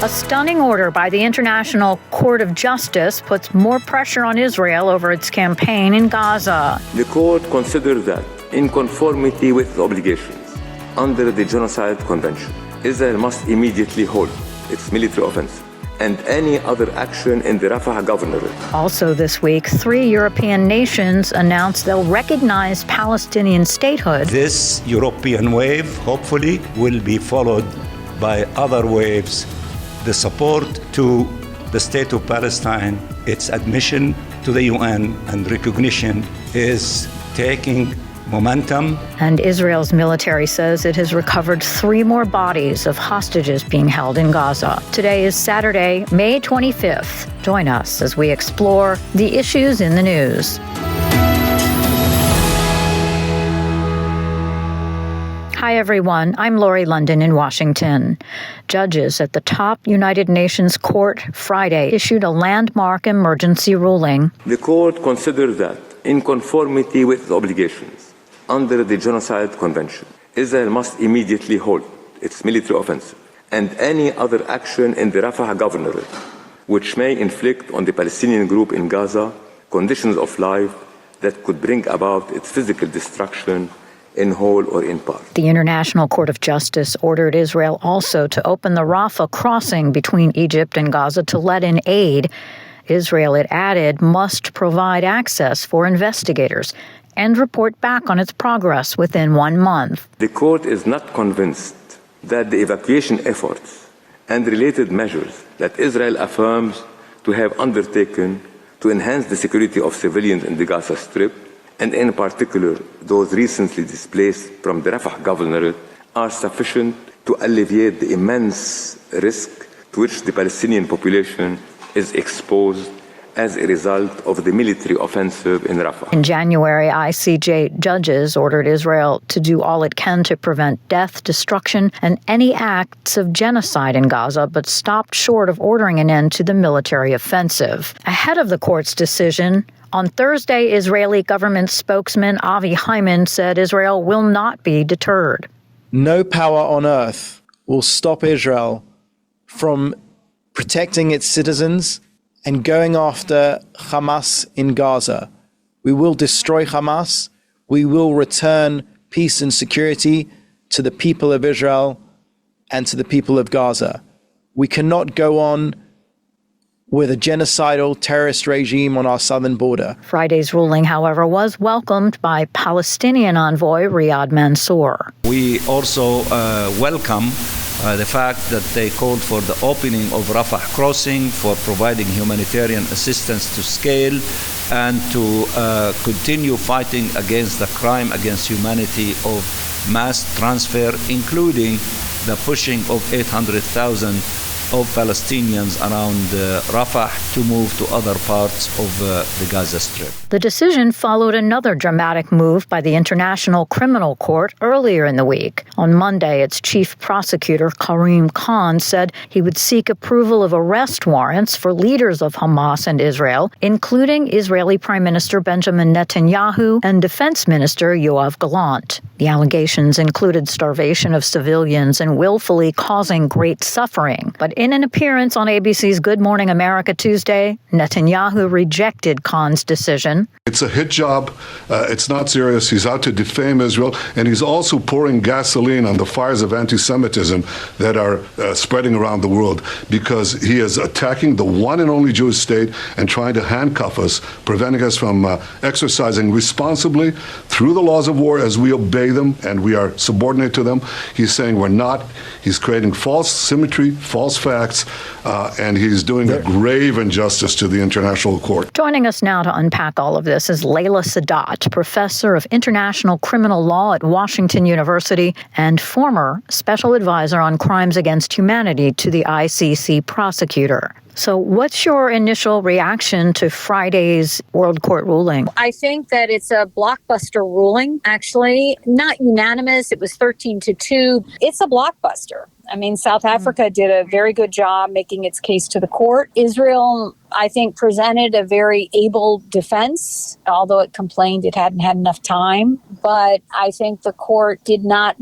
A stunning order by the International Court of Justice puts more pressure on Israel over its campaign in Gaza. The court considered that, in conformity with obligations under the Genocide Convention, Israel must immediately halt its military offensive and any other action in the Rafah governorate. Also this week, 3 European nations announced they'll recognize Palestinian statehood. This European wave, hopefully, will be followed by other waves. The support to the state of Palestine, its admission to the UN and recognition is taking momentum. And Israel's military says it has recovered 3 more bodies of hostages being held in Gaza. Today is Saturday, May 25th. Join us as we explore the issues in the news. Hi, everyone. I'm Lori London in Washington. Judges at the top United Nations Court Friday issued a landmark emergency ruling. The court considered that, in conformity with obligations under the Genocide Convention, Israel must immediately halt its military offensive and any other action in the Rafah governorate which may inflict on the Palestinian group in Gaza conditions of life that could bring about its physical destruction in whole or in part. The International Court of Justice ordered Israel also to open the Rafah crossing between Egypt and Gaza to let in aid. Israel, it added, must provide access for investigators and report back on its progress within 1 month. The court is not convinced that the evacuation efforts and related measures that Israel affirms to have undertaken to enhance the security of civilians in the Gaza Strip, and in particular those recently displaced from the Rafah governorate, are sufficient to alleviate the immense risk to which the Palestinian population is exposed as a result of the military offensive in Rafah. In January, ICJ judges ordered Israel to do all it can to prevent death, destruction, and any acts of genocide in Gaza, but stopped short of ordering an end to the military offensive. Ahead of the court's decision, on Thursday, Israeli government spokesman Avi Hyman said Israel will not be deterred. No power on earth will stop Israel from protecting its citizens and going after Hamas in Gaza. We will destroy Hamas. We will return peace and security to the people of Israel and to the people of Gaza. We cannot go on with a genocidal terrorist regime on our southern border. Friday's ruling, however, was welcomed by Palestinian envoy Riyad Mansour. We also welcome the fact that they called for the opening of Rafah crossing, for providing humanitarian assistance to scale, and to continue fighting against the crime against humanity of mass transfer, including the pushing of 800,000 of Palestinians around Rafah to move to other parts of the Gaza Strip. The decision followed another dramatic move by the International Criminal Court earlier in the week. On Monday, its chief prosecutor, Karim Khan, said he would seek approval of arrest warrants for leaders of Hamas and Israel, including Israeli Prime Minister Benjamin Netanyahu and Defense Minister Yoav Gallant. The allegations included starvation of civilians and willfully causing great suffering. But in an appearance on ABC's Good Morning America Tuesday, Netanyahu rejected Khan's decision. It's a hit job. It's not serious. He's out to defame Israel, and he's also pouring gasoline on the fires of anti-Semitism that are spreading around the world, because he is attacking the one and only Jewish state and trying to handcuff us, preventing us from exercising responsibly through the laws of war as we obey them and we are subordinate to them. He's saying we're not. He's creating false symmetry, false facts, and he's doing a grave injustice to the International Court. Joining us now to unpack all of this is Layla Sadat, professor of international criminal law at Washington University and former special advisor on crimes against humanity to the ICC prosecutor. So what's your initial reaction to Friday's World Court ruling? I think that it's a blockbuster ruling, actually. Not unanimous. It was 13-2. It's a blockbuster. I mean, South Africa did a very good job making its case to the court. Israel, I think, presented a very able defense, although it complained it hadn't had enough time. But I think the court did not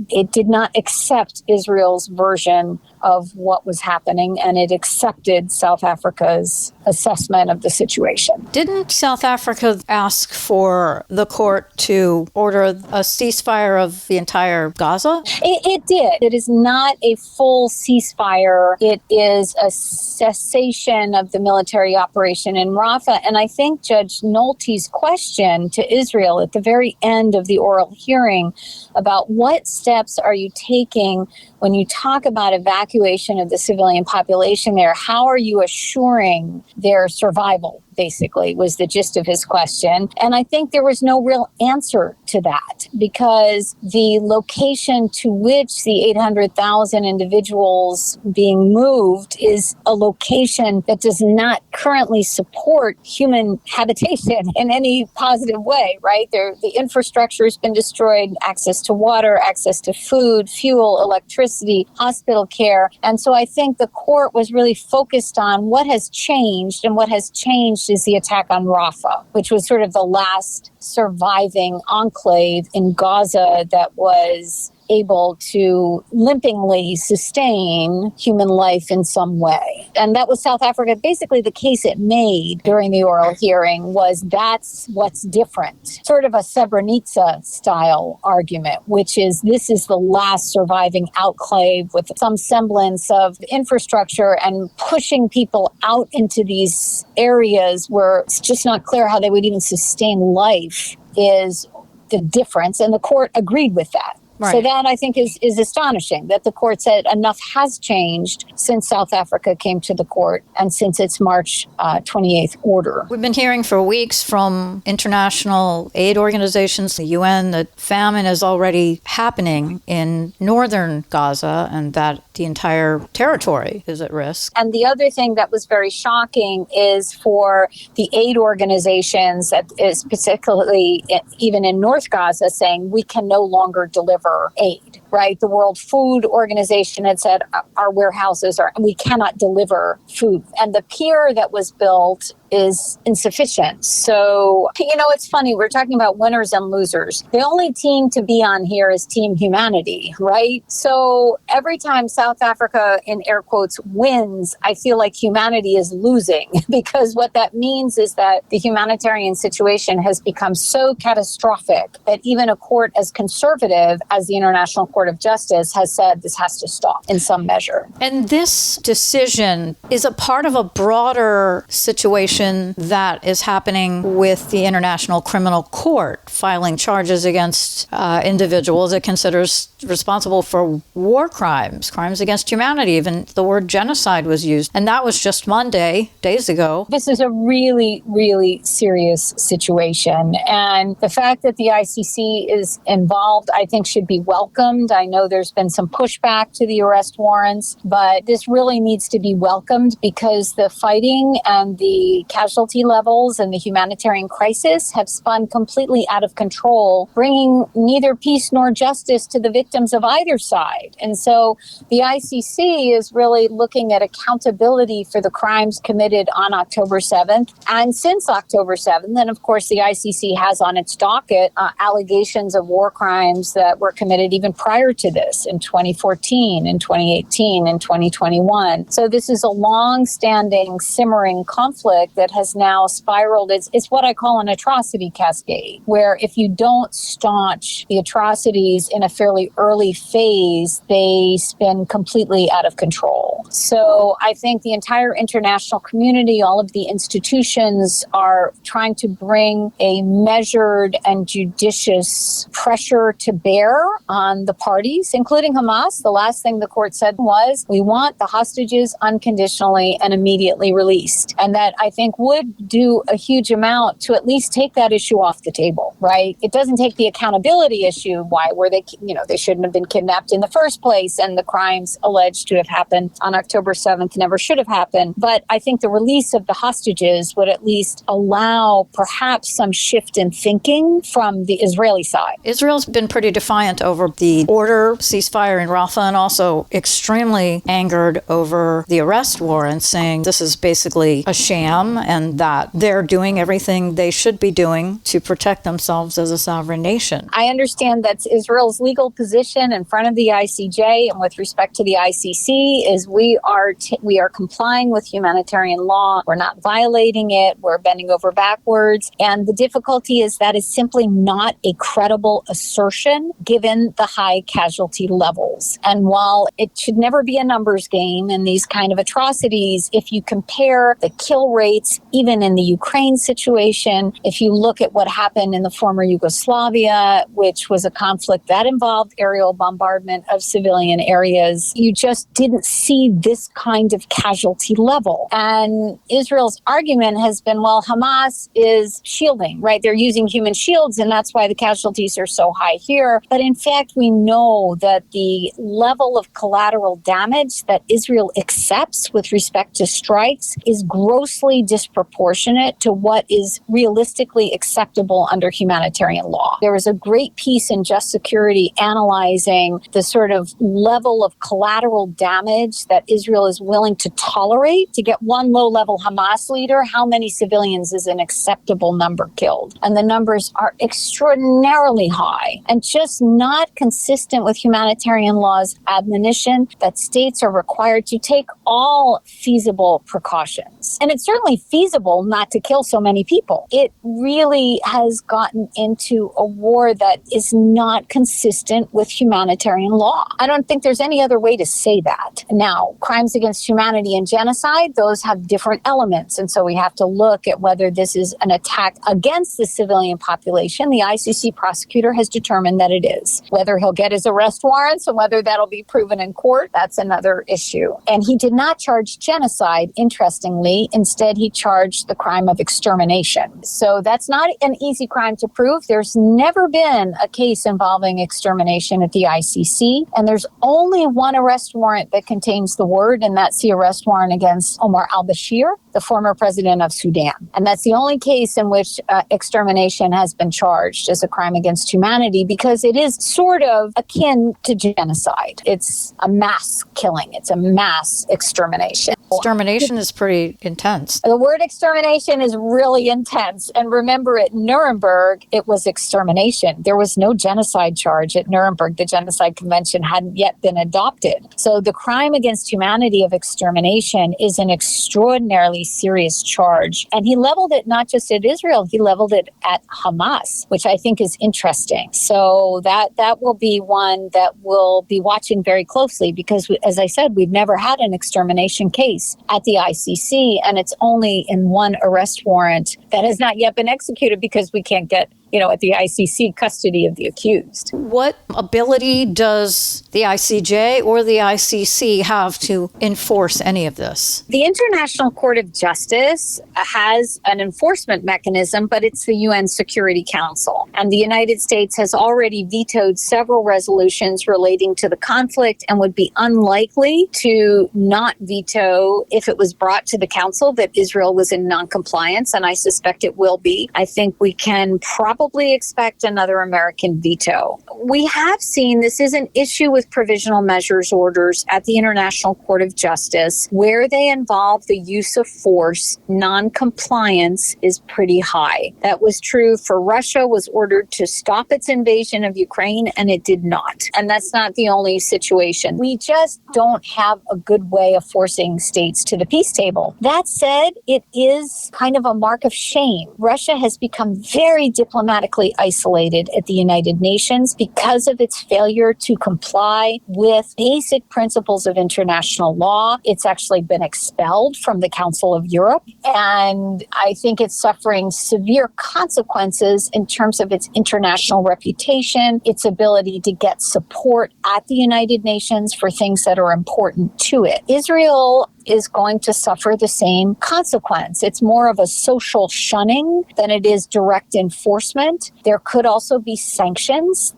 accept Israel's version of what was happening, and it accepted South Africa's assessment of the situation. Didn't South Africa ask for the court to order a ceasefire of the entire Gaza? It did. It is not a full ceasefire. It is a cessation of the military operation in Rafah. And I think Judge Nolte's question to Israel at the very end of the oral hearing about what steps are you taking when you talk about evacuation of the civilian population there, how are you assuring their survival, basically, was the gist of his question. And I think there was no real answer to that because the location to which the 800,000 individuals being moved is a location that does not currently support human habitation in any positive way, right? The infrastructure has been destroyed, access to water, access to food, fuel, electricity, hospital care. And so I think the court was really focused on what has changed, and what has changed is the attack on Rafah, which was sort of the last surviving enclave in Gaza that was able to limpingly sustain human life in some way. And that was South Africa. Basically, the case it made during the oral hearing was that's what's different. Sort of a Srebrenica-style argument, which is this is the last surviving enclave with some semblance of infrastructure, and pushing people out into these areas where it's just not clear how they would even sustain life is the difference. And the court agreed with that. Right. So that, I think, is astonishing that the court said enough has changed since South Africa came to the court and since its March 28th order. We've been hearing for weeks from international aid organizations, the UN, that famine is already happening in northern Gaza and that the entire territory is at risk. And the other thing that was very shocking is for the aid organizations, that is particularly even in North Gaza, saying we can no longer deliver aid, right? The World Food Organization had said our warehouses we cannot deliver food. And the pier that was built is insufficient. So, it's funny. We're talking about winners and losers. The only team to be on here is Team Humanity, right? So every time South Africa, in air quotes, wins, I feel like humanity is losing, because what that means is that the humanitarian situation has become so catastrophic that even a court as conservative as the International Court of Justice has said this has to stop in some measure. And this decision is a part of a broader situation that is happening with the International Criminal Court filing charges against individuals it considers responsible for war crimes against humanity. Even the word genocide was used. And that was just Monday, days ago. This is a really, really serious situation. And the fact that the ICC is involved, I think, should be welcomed. I know there's been some pushback to the arrest warrants, but this really needs to be welcomed because the fighting and the casualty levels and the humanitarian crisis have spun completely out of control, bringing neither peace nor justice to the victims of either side. And so the ICC is really looking at accountability for the crimes committed on October 7th. And since October 7th, then of course the ICC has on its docket allegations of war crimes that were committed even prior to this in 2014, in 2018, in 2021. So this is a long-standing, simmering conflict that has now spiraled. It's what I call an atrocity cascade, where if you don't staunch the atrocities in a fairly early phase, they spin completely out of control. So I think the entire international community, all of the institutions are trying to bring a measured and judicious pressure to bear on the parties, including Hamas. The last thing the court said was, we want the hostages unconditionally and immediately released. And that, I think, would do a huge amount to at least take that issue off the table, right? It doesn't take the accountability issue. Why were they, they shouldn't have been kidnapped in the first place, and the crimes alleged to have happened on October 7th never should have happened. But I think the release of the hostages would at least allow perhaps some shift in thinking from the Israeli side. Israel's been pretty defiant over the order ceasefire in Rafah and also extremely angered over the arrest warrant, saying this is basically a sham and that they're doing everything they should be doing to protect themselves as a sovereign nation. I understand that's Israel's legal position in front of the ICJ and with respect to the ICC is we are complying with humanitarian law. We're not violating it. We're bending over backwards. And the difficulty is that is simply not a credible assertion given the high casualty levels. And while it should never be a numbers game in these kind of atrocities, if you compare the kill rates, even in the Ukraine situation, if you look at what happened in the former Yugoslavia, which was a conflict that involved aerial bombardment of civilian areas, you just didn't see this kind of casualty level. And Israel's argument has been, well, Hamas is shielding, right? They're using human shields, and that's why the casualties are so high here. But in fact, we know that the level of collateral damage that Israel accepts with respect to strikes is grossly disproportionate to what is realistically acceptable under humanitarian law. There was a great piece in Just Security analyzing the sort of level of collateral damage that Israel is willing to tolerate. To get one low-level Hamas leader, how many civilians is an acceptable number killed? And the numbers are extraordinarily high and just not consistent with humanitarian law's admonition that states are required to take all feasible precautions. And it's certainly feasible not to kill so many people. It really has gotten into a war that is not consistent with humanitarian law. I don't think there's any other way to say that. Now, crimes against humanity and genocide, those have different elements. And so we have to look at whether this is an attack against the civilian population. The ICC prosecutor has determined that it is. Whether he'll get his arrest warrants and whether that'll be proven in court, that's another issue. And he did not charge genocide, interestingly. Instead, he charged the crime of extermination. So that's not an easy crime to prove. There's never been a case involving extermination at the ICC. And there's only one arrest warrant that contains the word, and that's the arrest warrant against Omar al-Bashir, the former president of Sudan. And that's the only case in which extermination has been charged as a crime against humanity because it is sort of akin to genocide. It's a mass killing. It's a mass extermination. Extermination is pretty intense. The word extermination is really intense. And remember, at Nuremberg, it was extermination. There was no genocide charge at Nuremberg. The Genocide Convention hadn't yet been adopted. So the crime against humanity of extermination is an extraordinarily serious charge. And he leveled it not just at Israel, he leveled it at Hamas, which I think is interesting. So that will be one that we'll be watching very closely because, as I said, we've never had an extermination case at the ICC, and it's only in one arrest warrant that has not yet been executed because we can't get at the ICC custody of the accused. What ability does the ICJ or the ICC have to enforce any of this? The International Court of Justice has an enforcement mechanism, but it's the UN Security Council. And the United States has already vetoed several resolutions relating to the conflict and would be unlikely to not veto if it was brought to the council that Israel was in noncompliance, and I suspect it will be. I think we can probably expect another American veto. We have seen this is an issue with provisional measures orders at the International Court of Justice where they involve the use of force. Non-compliance is pretty high. That was true for Russia, was ordered to stop its invasion of Ukraine, and it did not. And that's not the only situation. We just don't have a good way of forcing states to the peace table. That said, it is kind of a mark of shame. Russia has become very diplomatically isolated at the United Nations because of its failure to comply with basic principles of international law. It's actually been expelled from the Council of Europe, and I think it's suffering severe consequences in terms of its international reputation, its ability to get support at the United Nations for things that are important to it. Israel is going to suffer the same consequence. It's more of a social shunning than it is direct enforcement. There could also be sanctions.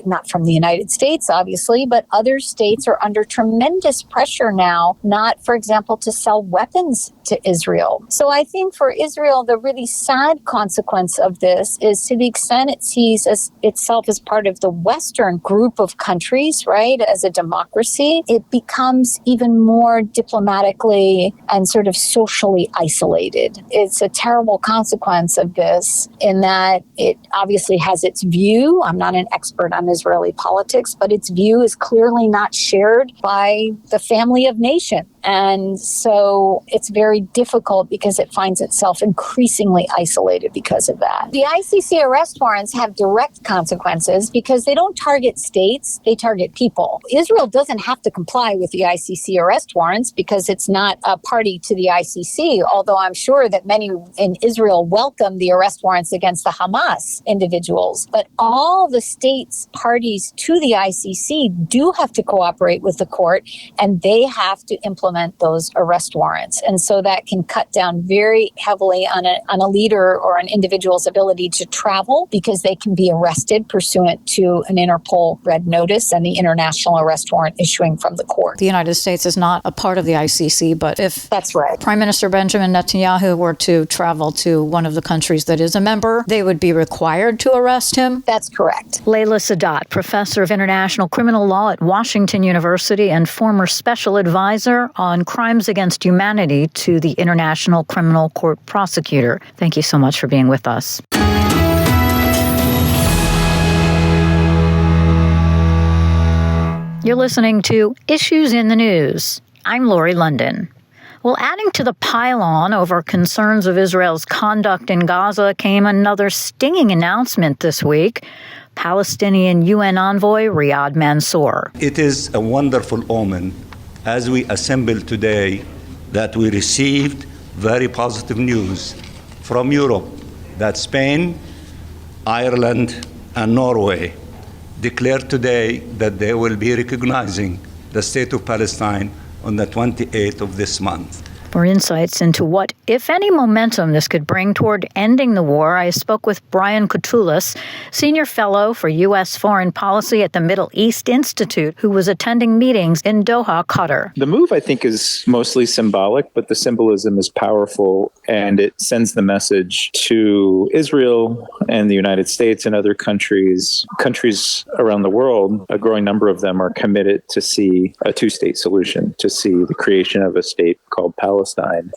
Not from the United States, obviously, but other states are under tremendous pressure now, not, for example, to sell weapons to Israel. So I think for Israel, the really sad consequence of this is, to the extent it sees itself as part of the Western group of countries, right, as a democracy, it becomes even more diplomatically and sort of socially isolated. It's a terrible consequence of this in that it obviously has its view. I'm not an expert on Israeli politics, but its view is clearly not shared by the family of nations. And so it's very difficult because it finds itself increasingly isolated because of that. The ICC arrest warrants have direct consequences because they don't target states, they target people. Israel doesn't have to comply with the ICC arrest warrants because it's not a party to the ICC, although I'm sure that many in Israel welcome the arrest warrants against the Hamas individuals. But all the states parties to the ICC do have to cooperate with the court, and they have to implement those arrest warrants. And so that can cut down very heavily on a leader or an individual's ability to travel because they can be arrested pursuant to an Interpol red notice and the international arrest warrant issuing from the court. The United States is not a part of the ICC, but if that's right, Prime Minister Benjamin Netanyahu were to travel to one of the countries that is a member, they would be required to arrest him? That's correct. Layla Sadat, professor of international criminal law at Washington University and former special advisor on crimes against humanity to the International Criminal Court prosecutor. Thank you so much for being with us. You're listening to Issues in the News. I'm Lori London. Well, adding to the pile-on over concerns of Israel's conduct in Gaza came another stinging announcement this week. Palestinian UN envoy Riyad Mansour. It is a wonderful omen as we assemble today that we received very positive news from Europe that Spain, Ireland, and Norway declared today that they will be recognizing the state of Palestine on the 28th of this month. For insights into what, if any, momentum this could bring toward ending the war, I spoke with Brian Katulis, Senior Fellow for U.S. Foreign Policy at the Middle East Institute, who was attending meetings in Doha, Qatar. The move, I think, is mostly symbolic, but the symbolism is powerful, and it sends the message to Israel and the United States and other countries around the world. A growing number of them are committed to see a two-state solution, to see the creation of a state called Palestine.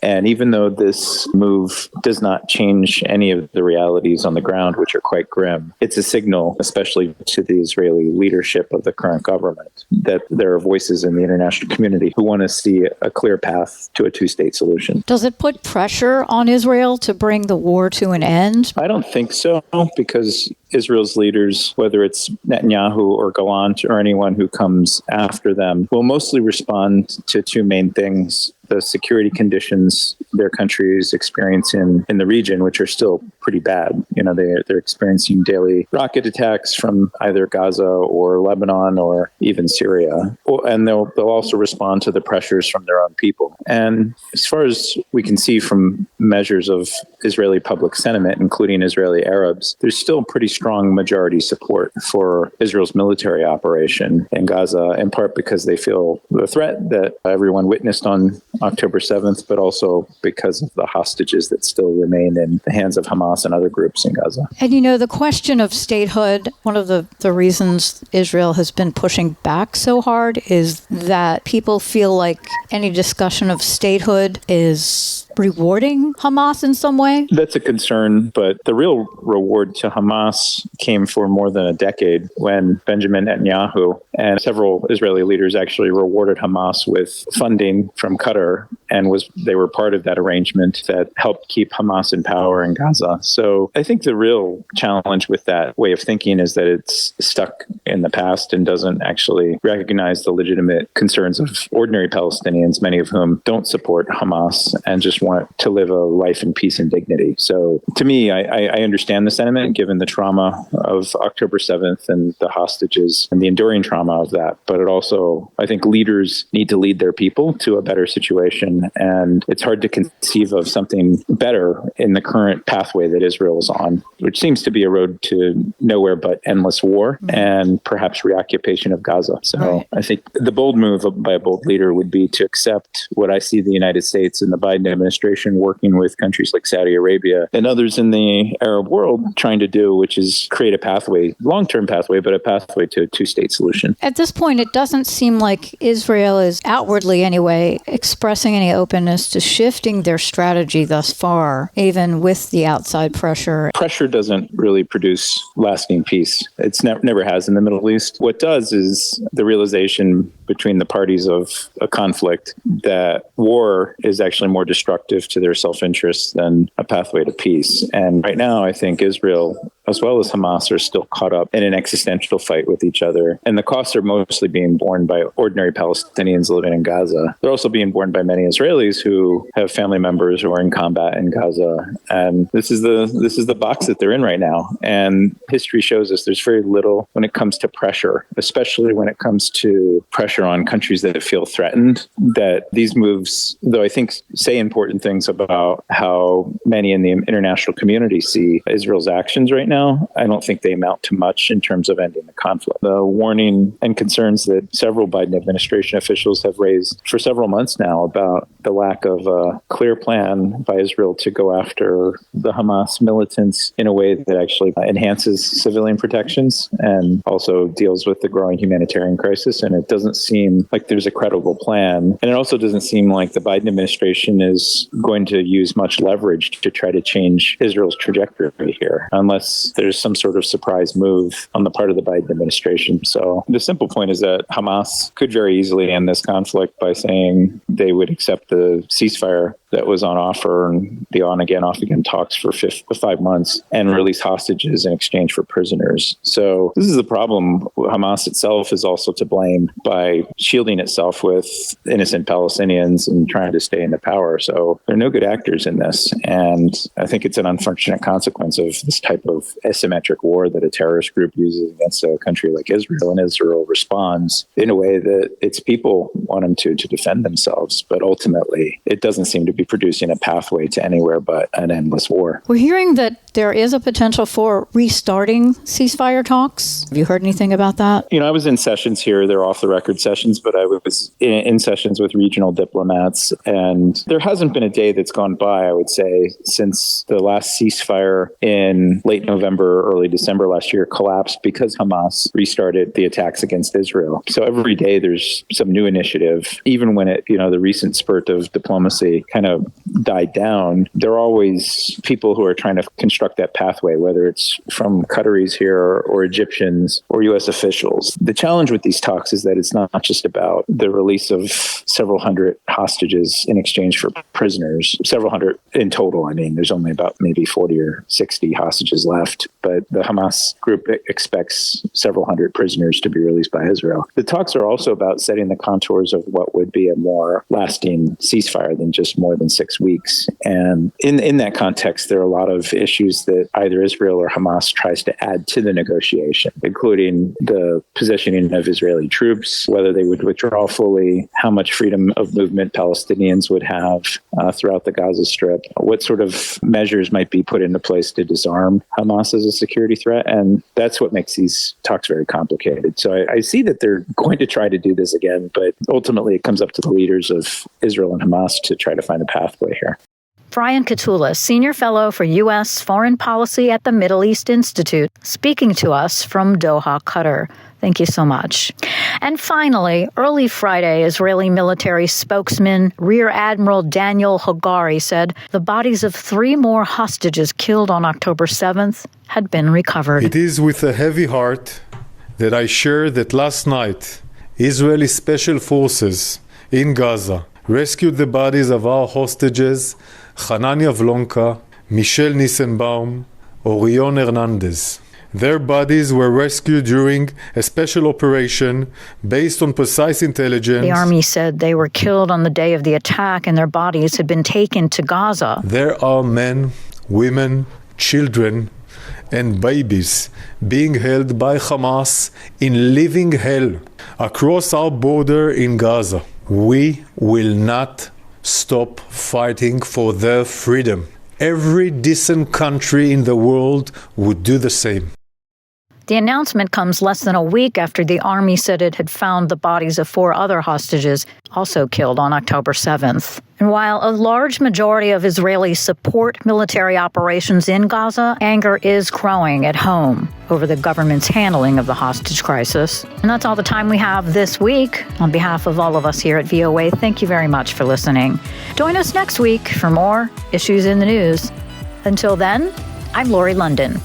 And even though this move does not change any of the realities on the ground, which are quite grim, it's a signal, especially to the Israeli leadership of the current government, that there are voices in the international community who want to see a clear path to a two-state solution. Does it put pressure on Israel to bring the war to an end? I don't think so, because Israel's leaders, whether it's Netanyahu or Gallant or anyone who comes after them, will mostly respond to two main things: the security conditions their country is experiencing in the region, which are still pretty bad. You know, they're experiencing daily rocket attacks from either Gaza or Lebanon or even Syria. And they'll also respond to the pressures from their own people. And as far as we can see from measures of Israeli public sentiment, including Israeli Arabs, there's still pretty strong majority support for Israel's military operation in Gaza, in part because they feel the threat that everyone witnessed on October 7th, but also because of the hostages that still remain in the hands of Hamas and other groups in Gaza. And you know, the question of statehood, one of the reasons Israel has been pushing back so hard is that people feel like any discussion of statehood is rewarding Hamas in some way? That's a concern, but the real reward to Hamas came for more than a decade when Benjamin Netanyahu and several Israeli leaders actually rewarded Hamas with funding from Qatar, and they were part of that arrangement that helped keep Hamas in power in Gaza. So I think the real challenge with that way of thinking is that it's stuck in the past and doesn't actually recognize the legitimate concerns of ordinary Palestinians, many of whom don't support Hamas and just want to live a life in peace and dignity. So to me, I understand the sentiment given the trauma of October 7th and the hostages and the enduring trauma trauma of that. But it also, I think leaders need to lead their people to a better situation. And it's hard to conceive of something better in the current pathway that Israel is on, which seems to be a road to nowhere but endless war and perhaps reoccupation of Gaza. So I think the bold move by a bold leader would be to accept what I see the United States and the Biden administration working with countries like Saudi Arabia and others in the Arab world trying to do, which is create a pathway, long-term pathway, but a pathway to a two-state solution. At this point, it doesn't seem like Israel is outwardly anyway expressing any openness to shifting their strategy thus far, even with the outside pressure. Pressure doesn't really produce lasting peace. It's never has in the Middle East. What does is the realization between the parties of a conflict that war is actually more destructive to their self-interest than a pathway to peace. And right now, I think Israel, as well as Hamas, are still caught up in an existential fight with each other. And the costs are mostly being borne by ordinary Palestinians living in Gaza. They're also being borne by many Israelis who have family members who are in combat in Gaza. And this is the box that they're in right now. And history shows us there's very little when it comes to pressure, especially when it comes to pressure on countries that feel threatened, that these moves, though I think say important things about how many in the international community see Israel's actions right now, I don't think they amount to much in terms of ending the conflict. The warning and concerns that several Biden administration officials have raised for several months now about the lack of a clear plan by Israel to go after the Hamas militants in a way that actually enhances civilian protections and also deals with the growing humanitarian crisis. And it doesn't seem like there's a credible plan. And it also doesn't seem like the Biden administration is going to use much leverage to try to change Israel's trajectory here, unless there's some sort of surprise move on the part of the Biden administration. So the simple point is that Hamas could very easily end this conflict by saying they would accept the ceasefire that was on offer and the on-again, off-again talks for 5 months and release hostages in exchange for prisoners. So this is the problem. Hamas itself is also to blame by shielding itself with innocent Palestinians and trying to stay in the power. So there are no good actors in this. And I think it's an unfortunate consequence of this type of asymmetric war that a terrorist group uses against a country like Israel. And Israel responds in a way that its people want them to defend themselves. But ultimately, it doesn't seem to be producing a pathway to anywhere but an endless war. We're hearing that there is a potential for restarting ceasefire talks. Have you heard anything about that? I was in sessions here. They're off-the-record sessions, but I was in sessions with regional diplomats, and there hasn't been a day that's gone by, I would say, since the last ceasefire in late November, early December last year collapsed because Hamas restarted the attacks against Israel. So every day there's some new initiative. Even when the recent spurt of diplomacy kind of died down, there are always people who are trying to construct that pathway, whether it's from Qataris here or Egyptians or U.S. officials. The challenge with these talks is that it's not just about the release of several hundred hostages in exchange for prisoners, several hundred in total. I mean, there's only about maybe 40 or 60 hostages left, but the Hamas group expects several hundred prisoners to be released by Israel. The talks are also about setting the contours of what would be a more lasting ceasefire than just more than 6 weeks. And in that context, there are a lot of issues that either Israel or Hamas tries to add to the negotiation, including the positioning of Israeli troops, whether they would withdraw fully, how much freedom of movement Palestinians would have throughout the Gaza Strip, what sort of measures might be put into place to disarm Hamas as a security threat. And that's what makes these talks very complicated. So I see that they're going to try to do this again, but ultimately it comes up to the leaders of Israel and Hamas to try to find a pathway here. Brian Katulis, Senior Fellow for U.S. Foreign Policy at the Middle East Institute, speaking to us from Doha, Qatar. Thank you so much. And finally, early Friday, Israeli military spokesman Rear Admiral Daniel Hagari said the bodies of 3 more hostages killed on October 7th had been recovered. It is with a heavy heart that I share that last night, Israeli Special Forces in Gaza rescued the bodies of our hostages, Hanania Vlonka, Michel Nissenbaum, Orion Hernandez. Their bodies were rescued during a special operation based on precise intelligence. The army said they were killed on the day of the attack and their bodies had been taken to Gaza. There are men, women, children, and babies being held by Hamas in living hell. Across our border in Gaza, we will not stop fighting for their freedom. Every decent country in the world would do the same. The announcement comes less than a week after the army said it had found the bodies of 4 other hostages also killed on October 7th. And while a large majority of Israelis support military operations in Gaza, anger is growing at home over the government's handling of the hostage crisis. And that's all the time we have this week. On behalf of all of us here at VOA, thank you very much for listening. Join us next week for more Issues in the News. Until then, I'm Lori London.